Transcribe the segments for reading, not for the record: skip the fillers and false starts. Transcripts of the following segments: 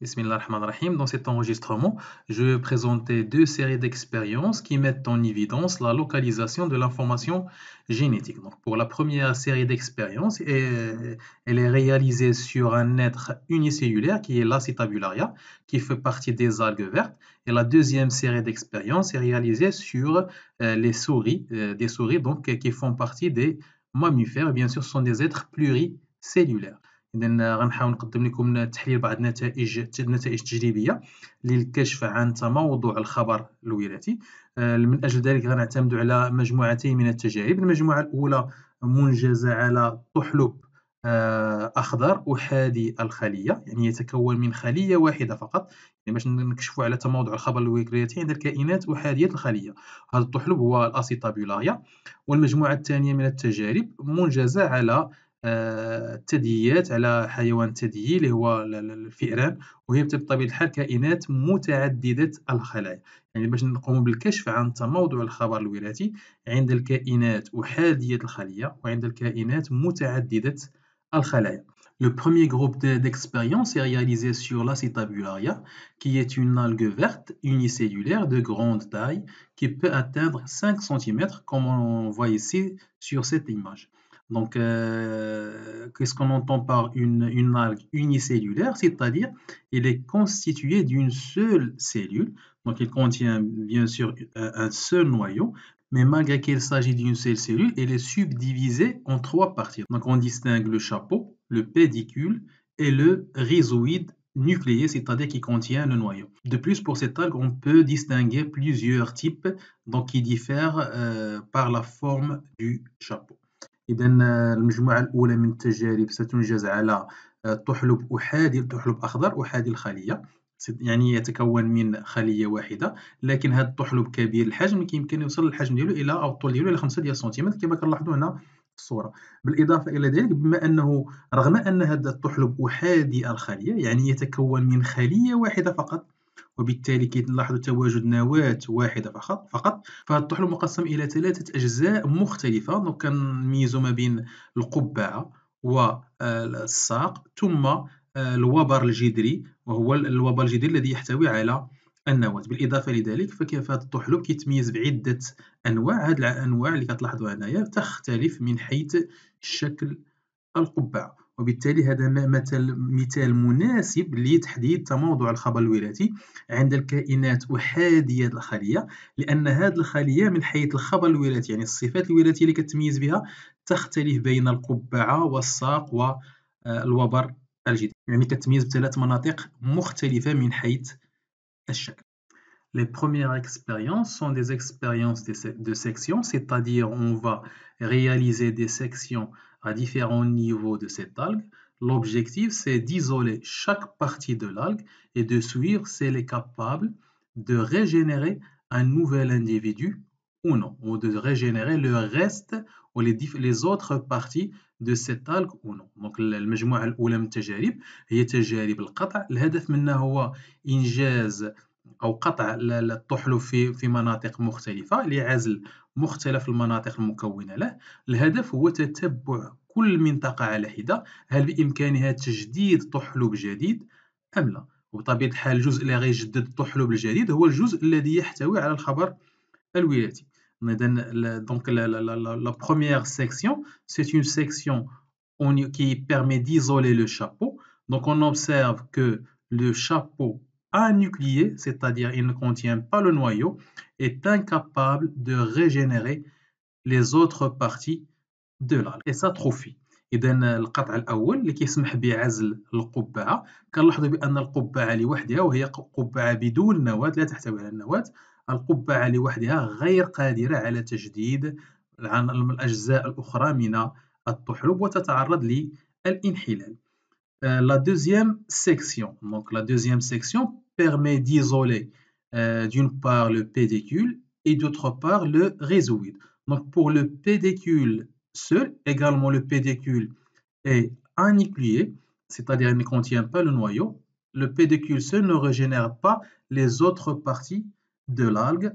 Bismillah ar-Rahman ar-Rahim. Dans cet enregistrement, je vais présenter deux séries d'expériences qui mettent en évidence la localisation de l'information génétique. Donc, pour la première série d'expériences, elle est réalisée sur un être unicellulaire qui est l'Acetabularia, qui fait partie des algues vertes. Et la deuxième série d'expériences est réalisée sur les souris, des souris donc, qui font partie des mammifères. Et bien sûr, ce sont des êtres pluricellulaires. إذا غنحاول نقدم لكم تحليل بعض النتائج التجريبية للكشف عن تموضع الخبر الوراثي. من أجل ذلك غنعتمد على مجموعتين من التجارب. المجموعة الأولى منجزة على طحلب أخضر أحادي الخلية، يعني يتكون من خلية واحدة فقط، يعني باش نكشفوا على تموضع الخبر الوراثي عند الكائنات أحادية الخلية. هذا الطحلب هو الأسيتابيولاريا. والمجموعة الثانية من التجارب منجزة على الثدييات، على حيوان ثديي اللي هو الفئران، وهي بطبيعة الحال كائنات متعددة الخلايا، يعني باش نقوم بالكشف عن تموضع الخبر الوراثي عند الكائنات أحادية الخلية وعند الكائنات متعددة الخلايا. Le premier groupe d'expérience est réalisé sur l'Acetabularia, qui est une algue verte unicellulaire de grande taille qui peut atteindre 5 cm, comme on voit ici sur cette image. Donc, qu'est-ce qu'on entend par une algue unicellulaire? C'est-à-dire, il est constitué d'une seule cellule. Donc, il contient bien sûr un seul noyau, mais malgré qu'il s'agit d'une seule cellule, elle est subdivisée en trois parties. Donc, on distingue le chapeau, le pédicule et le rhizoïde nucléé, c'est-à-dire qui contient le noyau. De plus, pour cette algue, on peut distinguer plusieurs types, donc qui diffèrent par la forme du chapeau. إذا المجموعة الأولى من التجارب ستنجز على طحلب أحادي، طحلب أخضر أحادي الخلية، يعني يتكون من خلية واحدة، لكن هذا الطحلب كبير الحجم، يمكن يوصل الحجم ديالو إلى أو الطول ديالو إلى 5 ديال السنتيمتر كما كنلاحظوا هنا في الصورة. بالإضافة إلى ذلك، بما أنه رغم أن هذا الطحلب أحادي الخلية، يعني يتكون من خلية واحدة فقط، وبالتالي كنلاحظوا تواجد نواة واحدة فقط. فهذا الطحلب مقسم إلى 3 أجزاء مختلفة، دونك كنميزوا ما بين القبعة والساق ثم الوبر الجذري، وهو الوبر الجذري الذي يحتوي على النواة. بالإضافة لذلك فهذا الطحلب كيتميز بعدة أنواع. هذه الأنواع اللي كتلاحظوها هنايا تختلف من حيث شكل القبعة، وبالتالي هذا مثال مناسب لتحديد تموضع الخبر الوراثي عند الكائنات أحادية الخلية، لأن هذه الخلية من حيث الخبر الوراثي، يعني الصفات الوراثية اللي كتميز بها، تختلف بين القبعة والساق والوبر الجذري، يعني كتميز بثلاث مناطق مختلفة من حيث الشكل. Les premières expériences sont des expériences de section, c'est-à-dire on va réaliser des sections à différents niveaux de cette algue. L'objectif, c'est d'isoler chaque partie de l'algue et de suivre si elle est capable de régénérer un nouvel individu ou non, ou de régénérer le reste ou les autres parties de cette algue ou non. Donc, المجموعة الأولى من التجارب هي تجارب القطع. الهدف منها هو إنجاز أو قطع الطحلب في مناطق مختلفة لعزل مختلف المناطق المكونة له. الهدف هو تتبع كل منطقة على حدة، هل بإمكانها تجديد طحلب جديد أم لا. وبطبيعة الحال الجزء اللي غيجدد الطحلب الجديد هو الجزء الذي يحتوي على الخبر الوراثي. Donc la première section, c'est une section qui permet d'isoler le chapeau. Donc on observe que le chapeau anucléé, c'est-à-dire il ne contient pas le noyau, est incapable de régénérer les autres parties de l'algue et s'atrophie. إذا القطع الأول اللي كيسمح بعزل القبعة، كنلاحظوا بأن القبعة لوحدها، وهي قبعة بدون نواة لا تحتوي على النواة، القبعة لوحدها غير قادرة على تجديد الأجزاء الأخرى من الطحلب وتتعرض للانحلال. La deuxième section, donc la deuxième section permet d'isoler d'une part le pédicule et d'autre part le rhizoïde. Donc pour le pédicule seul, également le pédicule est anucléé, c'est-à-dire il ne contient pas le noyau. Le pédicule seul ne régénère pas les autres parties de l'algue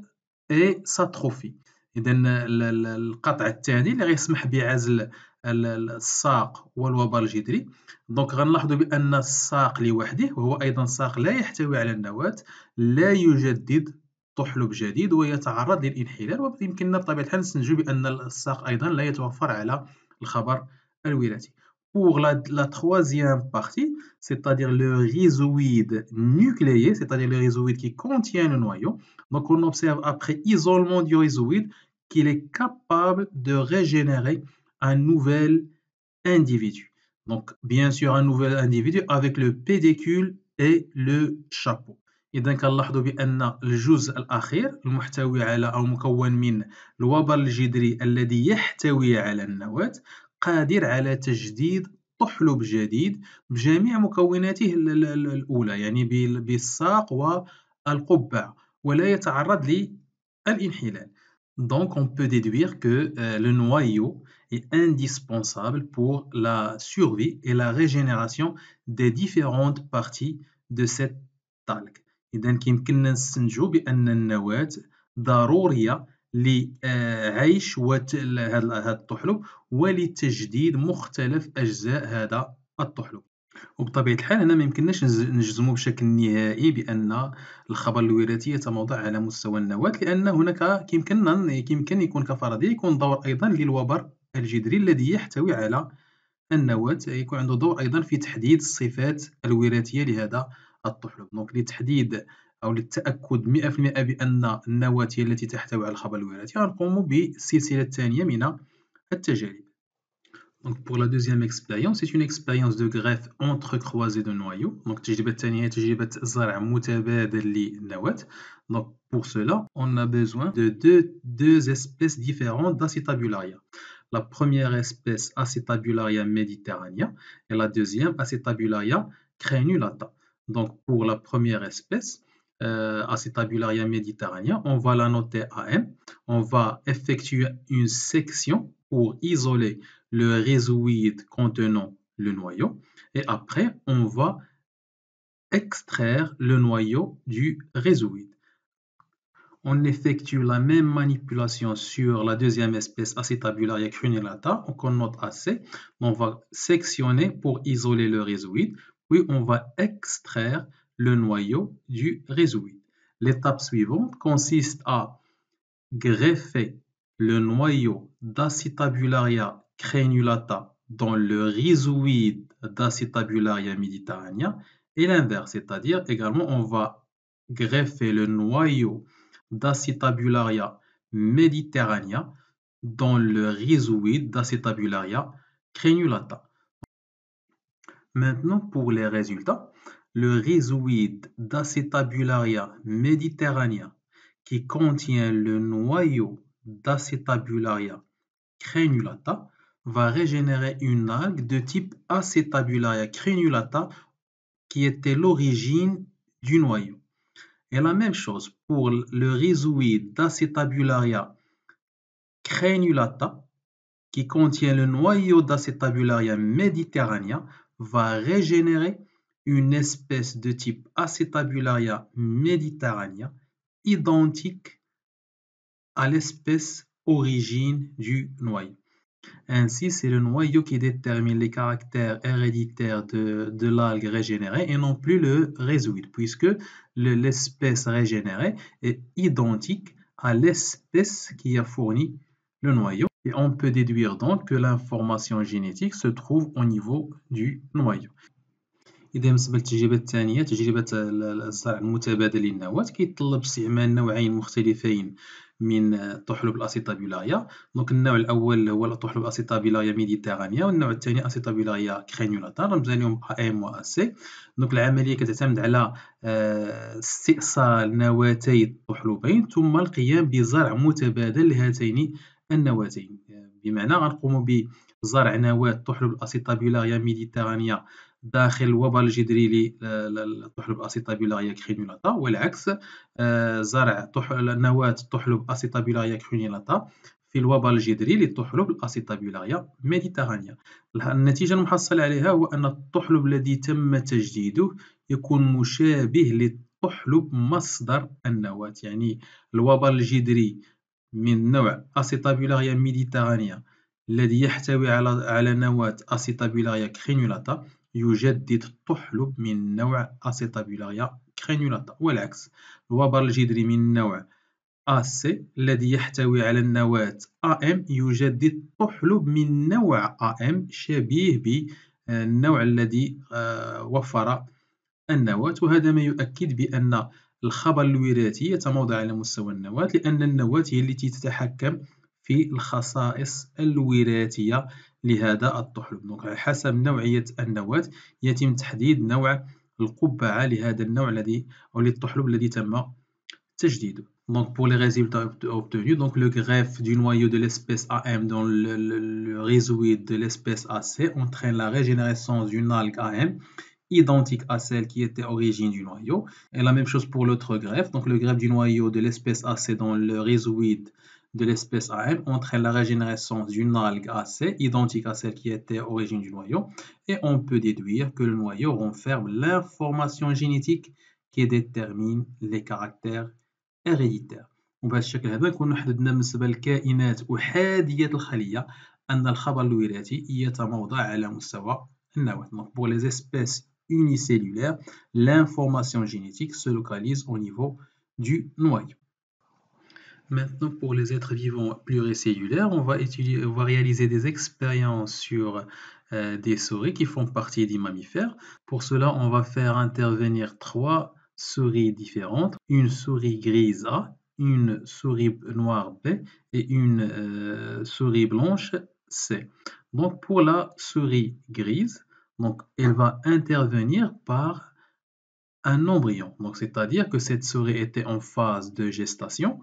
et s'atrophie. إذا القطع الثاني اللي غيسمح بعزل الساق والوبر الجدري. دونك غنلاحظوا بأن الساق لوحده وهو أيضا ساق لا يحتوي على النواة لا يجدد طحلب جديد ويتعرض للانحلال، ويمكننا بطبيعة الحال نستنتج بأن الساق أيضا لا يتوفر على الخبر الوراثي. Pour la troisième partie, c'est-à-dire le rhizoïde nucléé, c'est-à-dire le rhizoïde qui contient le noyau. Donc on observe après isolement du rhizoïde qu'il est capable de régénérer un nouvel individu. Donc bien sûr un nouvel individu avec le pédicule et le chapeau. إذا كنلاحظوا بأن الجزء الأخير المحتوي على أو مكون من الوبر الجدري الذي يحتوي على النواة قادر على تجديد طحلب جديد بجميع مكوناته الأولى، يعني بالساق والقبعة، ولا يتعرض للانحلال. Donc on peut déduire que le noyau est indispensable pour la survie et la régénération des différentes parties de cette algue. إذا كيمكننا نستنتجوا بأن النواة ضرورية لعيش هذا الطحلب ولتجديد مختلف أجزاء هذا الطحلب. وبطبيعة الحال هنا ما يمكنناش نجزموا بشكل نهائي بأن الخبر الوراثي يتموضع على مستوى النواة، لأن هناك يمكن يكون كفرضية يكون دور أيضا للوبر الجدري الذي يحتوي على النواة، يكون عنده دور أيضا في تحديد الصفات الوراثية لهذا الطحلب. دونك لتحديد أو للتأكد 100% بأن النواة هي التي تحتوي على الخبر الوراثي غنقوم بالسلسلة الثانية من التجارب. Donc pour la deuxième expérience, c'est une expérience de greffe entrecroisée de noyaux. Donc التجربة الثانية هي تجربة زرع متبادل للنواة. Donc pour cela, on a besoin de deux espèces différentes d'Acetabularia. La première espèce Acetabularia mediterranea et la deuxième Acetabularia crenulata. Donc pour la première espèce, Acetabularia mediterranea, on va la noter AM. On va effectuer une section pour isoler le rhizoïde contenant le noyau et après on va extraire le noyau du rhizoïde. On effectue la même manipulation sur la deuxième espèce Acetabularia crenulata, on note AC. On va sectionner pour isoler le rhizoïde, puis on va extraire le noyau du rhizoïde. L'étape suivante consiste à greffer le noyau d'Acetabularia crenulata dans le rhizoïde d'Acetabularia mediterranea et l'inverse, c'est-à-dire également on va greffer le noyau d'Acetabularia mediterranea dans le rhizoïde d'Acetabularia crenulata. Maintenant pour les résultats, le rhizoïde d'Acetabularia mediterranea qui contient le noyau d'Acetabularia crenulata va régénérer une algue de type Acetabularia crenulata qui était l'origine du noyau. Et la même chose pour le rhizoïde d'Acetabularia crenulata qui contient le noyau d'Acetabularia mediterranea va régénérer une espèce de type Acetabularia mediterranea identique à l'espèce origine du noyau. Ainsi, c'est le noyau qui détermine les caractères héréditaires de l'algue régénérée et non plus le rhizoïde, puisque l'espèce régénérée est identique à l'espèce qui a fourni le noyau. Et on peut déduire donc que l'information génétique se trouve au niveau du noyau. إذا بالنسبة للتجربة الثانية تجربة الزرع المتبادل للنواة كيتطلب استعمال نوعين مختلفين من طحلب الأسيتابيلايا. دونك النوع الأول هو طحلب الأسيتابيلايا ميديتيرانيا والنوع الثاني أسيتابيلايا كرينيولاتا رمزنا لهم AM و AC. دونك العملية كتعتمد على استئصال نواتي الطحلبين ثم القيام بزرع متبادل لهاتين النواتين، بمعنى غنقوم بزرع نواة طحلب الأسيتابيلايا ميديتيرانيا داخل الوبر الجدري للطحلب أسيتابيلايا كرينيولاتا، والعكس زرع نواة طحلب أسيتابيلايا كرينيولاتا في الوبر الجدري للطحلب الأسيتابيلايا ميديتيرانيا. النتيجة المحصلة عليها هو أن الطحلب الذي تم تجديده يكون مشابه للطحلب مصدر النواة، يعني الوبر الجدري من نوع أسيتابيلايا ميديتيرانيا الذي يحتوي على نواة أسيتابيلاريا كرينولاتا يجدد الطحلب من نوع أسيتابيلاريا كرينولاتا، والعكس. الوبر الجدري من نوع AC الذي يحتوي على النواة AM يجدد طحلب من نوع AM شبيه بالنوع الذي وفر النواة، وهذا ما يؤكد بأن الخبر الوراثي يتموضع على مستوى النواة، لأن النواة هي التي تتحكم في الخصائص الوراثية لهذا الطحلب. دونك على حسب نوعية النواة يتم تحديد نوع القبعة لهذا النوع الذي أو للطحلب الذي تم تجديده. Donc pour les résultats obtenus, donc le greffe du noyau de l'espèce AM dans le rhizoïde de l'espèce AC entraîne la régénérescence d'une algue AM identique à celle qui était origine du noyau. Et la même chose pour l'autre greffe. Donc le greffe du noyau de l'espèce AC dans le rhizoïde de l'espèce AM entraîne la régénérescence d'une algue AC identique à celle qui était origine du noyau. Et on peut déduire que le noyau renferme l'information génétique qui détermine les caractères héréditaires. وبهذا الشكل هذا نكون حددنا بالنسبة للكائنات أحادية الخلية أن الخبر الوراثي يتموضع على مستوى النواة. Donc pour les espèces unicellulaires, l'information génétique se localise au niveau du noyau. Maintenant, pour les êtres vivants pluricellulaires, on va réaliser des expériences sur des souris qui font partie des mammifères. Pour cela, on va faire intervenir 3 souris différentes, une souris grise A, une souris noire B et une souris blanche C. Donc pour la souris grise, donc elle va intervenir par un embryon. Donc c'est-à-dire que cette souris était en phase de gestation.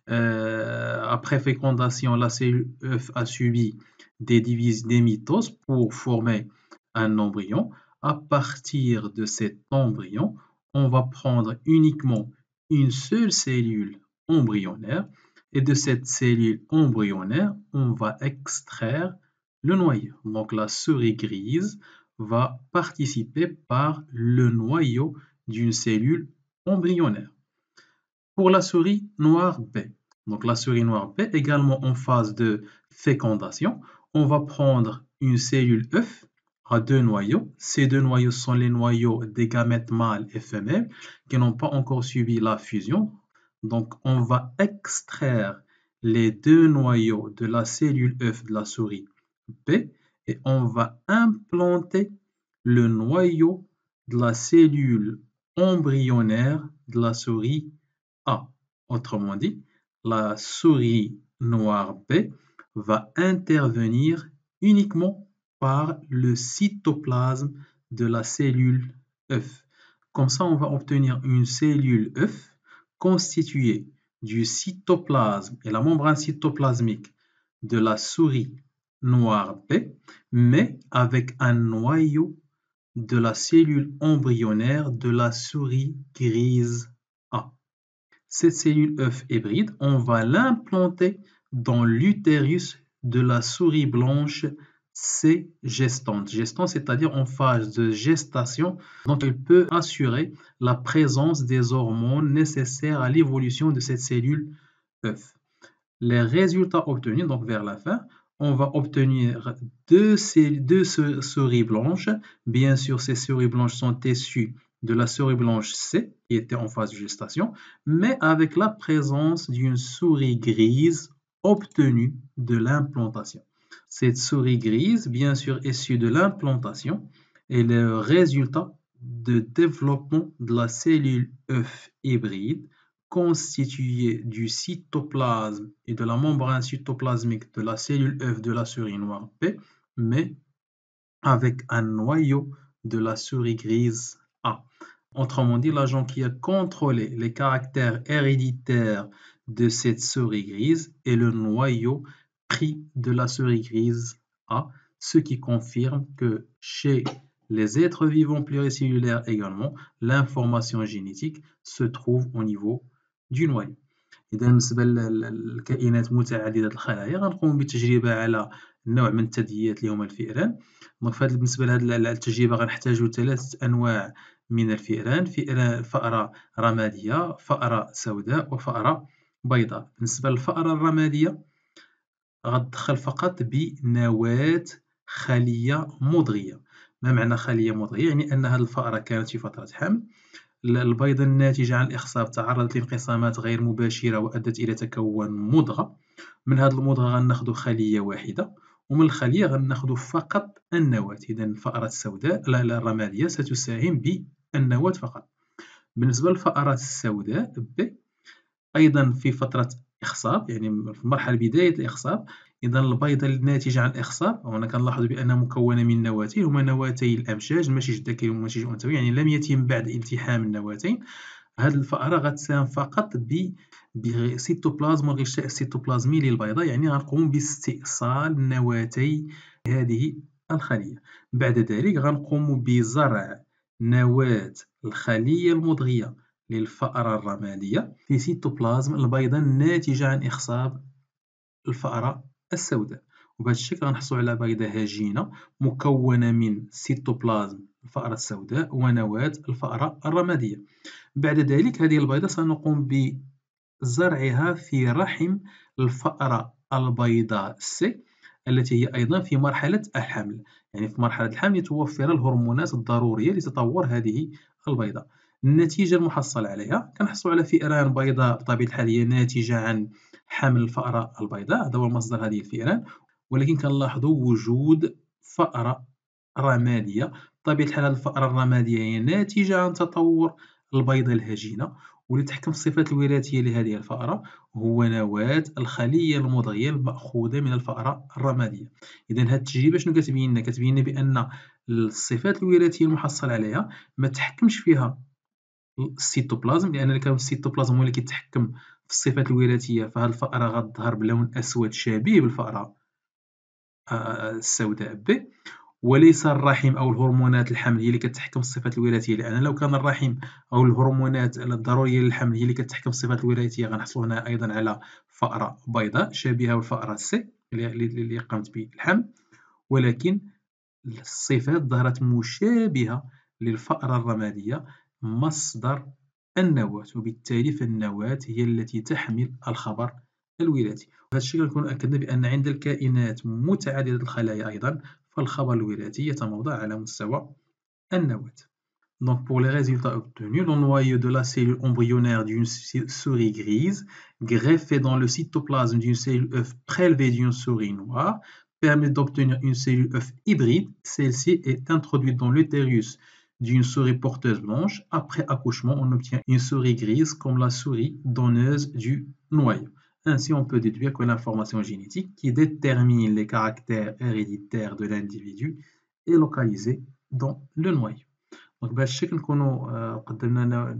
Après fécondation, la cellule œuf a subi des mitoses pour former un embryon. À partir de cet embryon, on va prendre uniquement une seule cellule embryonnaire et de cette cellule embryonnaire, on va extraire le noyau. Donc la souris grise va participer par le noyau d'une cellule embryonnaire. Pour la souris noire B, donc la souris noire B également en phase de fécondation, on va prendre une cellule œuf à 2 noyaux. Ces 2 noyaux sont les noyaux des gamètes mâles et femelles qui n'ont pas encore subi la fusion. Donc on va extraire les 2 noyaux de la cellule œuf de la souris B et on va implanter le noyau de la cellule embryonnaire de la souris A. Autrement dit, la souris noire B va intervenir uniquement par le cytoplasme de la cellule œuf. Comme ça, on va obtenir une cellule œuf constituée du cytoplasme et la membrane cytoplasmique de la souris noire B, mais avec un noyau de la cellule embryonnaire de la souris grise A. Cette cellule œuf hybride, on va l'implanter dans l'utérus de la souris blanche C gestante. Gestante, c'est-à-dire en phase de gestation, donc elle peut assurer la présence des hormones nécessaires à l'évolution de cette cellule œuf. Les résultats obtenus, donc vers la fin, on va obtenir deux souris blanches. Bien sûr, ces souris blanches sont issues de la souris blanche C, qui était en phase de gestation, mais avec la présence d'une souris grise obtenue de l'implantation. Cette souris grise, bien sûr, issue de l'implantation, est le résultat de développement de la cellule œuf hybride constituée du cytoplasme et de la membrane cytoplasmique de la cellule œuf de la souris noire P, mais avec un noyau de la souris grise A. Autrement dit, l'agent qui a contrôlé les caractères héréditaires de cette souris grise est le noyau pris de la souris grise A, ce qui confirme que chez les êtres vivants pluricellulaires également, l'information génétique se trouve au niveau du noyau. إذا بالنسبة للكائنات متعددة الخلايا غنقوم بتجربة على نوع من الثدييات اللي هما الفئران. دونك بالنسبة لهذه التجربة غنحتاجو 3 أنواع من الفئران، فأرة رمادية، فأرة سوداء وفأرة بيضاء. بالنسبة للفأرة الرمادية غتدخل فقط بنواة خلية مضغية. ما معنى خلية مضغية؟ يعني أن هذه الفأرة كانت في فترة حمل، البيضة الناتجة عن الإخصاب تعرضت لانقسامات غير مباشرة وأدت إلى تكون مضغة. من هذه المضغة غناخدو خلية واحدة، ومن الخلية غناخدو فقط النواة. إذا الفأرة السوداء الرمادية ستساهم بالنواة فقط. بالنسبة للفأرات السوداء B، أيضا في فترة إخصاب، يعني في مرحلة بداية الإخصاب. إذا البيضة الناتجة عن الإخصاب، وهنا كنلاحظ بأنها مكونة من نواتين، هما نواتي الأمشاج، المشيج الذكري والمشيج الأنثوي، يعني لم يتم بعد التحام النواتين. هذه الفأرة غتساهم فقط بسيتوبلازم والغشاء السيتوبلازمي للبيضة، يعني غنقوم باستئصال نواتي هذه الخلية. بعد ذلك غنقوم بزرع نواة الخلية المضغية للفأرة الرمادية في سيتوبلازم البيضة الناتجة عن إخصاب الفأرة السوداء، وبهذا الشكل غنحصلوا على بيضة هجينة مكونة من سيتوبلازم الفأرة السوداء ونواة الفأرة الرمادية. بعد ذلك هذه البيضة سنقوم بزرعها في رحم الفأرة البيضاء C، التي هي أيضا في مرحلة الحمل. يعني في مرحلة الحمل يتوفر الهرمونات الضرورية لتطور هذه البيضة. النتيجة المحصلة عليها كنحصل على فئران بيضاء بطبيعة الحال هي ناتجة عن حمل الفأرة البيضاء، هذا هو مصدر هذه الفئران. ولكن كنلاحظوا وجود فأرة رمادية. بطبيعة الحال هذه الفأرة الرمادية هي ناتجة عن تطور البيضة الهجينة، ولتحكم في الصفات الوراثية لهذه الفأرة هو نواة الخلية المضغية المأخوذة من الفأرة الرمادية. إذا هذه التجربة شنو كتبين لنا؟ كتبين لنا بأن الصفات الوراثية المحصل عليها ما تحكمش فيها السيتوبلازم، لأن السيتوبلازم هو اللي كيتحكم في الصفات الوراثية، فهذه الفأرة غتظهر بلون أسود شبيه بالفأرة السوداء B، وليس الرحم أو الهرمونات الحمل هي اللي كتحكم في الصفات الوراثية. لأن لو كان الرحم أو الهرمونات الضرورية للحمل هي اللي كتحكم في الصفات الوراثية غنحصلوا هنا أيضا على فأرة بيضاء شبيهة بالفأرة C اللي قامت بالحمل، ولكن الصفات ظهرت مشابهة للفأرة الرمادية مصدر النواة، وبالتالي فالنواة هي التي تحمل الخبر الوراثي. بهذا الشكل نكون أكدنا بأن عند الكائنات متعددة الخلايا أيضا فالخبر الوراثي يتموضع على مستوى النواة. Donc pour les résultats obtenus, le noyau de la cellule embryonnaire d'une souris grise greffé dans le cytoplasme d'une cellule œuf prélevée d'une souris noire permet d'obtenir une cellule œuf hybride. Celle-ci est introduite dans l'utérus d'une souris porteuse blanche. Après accouchement, on obtient une souris grise comme la souris donneuse du noyau. Ainsi, on peut déduire que l'information génétique qui détermine les caractères héréditaires de l'individu est localisée dans le noyau. دونك بهذا الشكل نكونوا قدمنا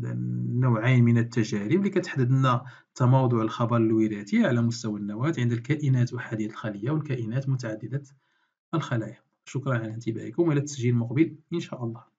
نوعين من التجارب اللي كتحدد لنا تموضع الخبر الوراثي على مستوى النواة عند الكائنات وحيدة الخلية والكائنات متعددة الخلايا. شكرا على انتباهكم، والى التسجيل المقبل إن شاء الله.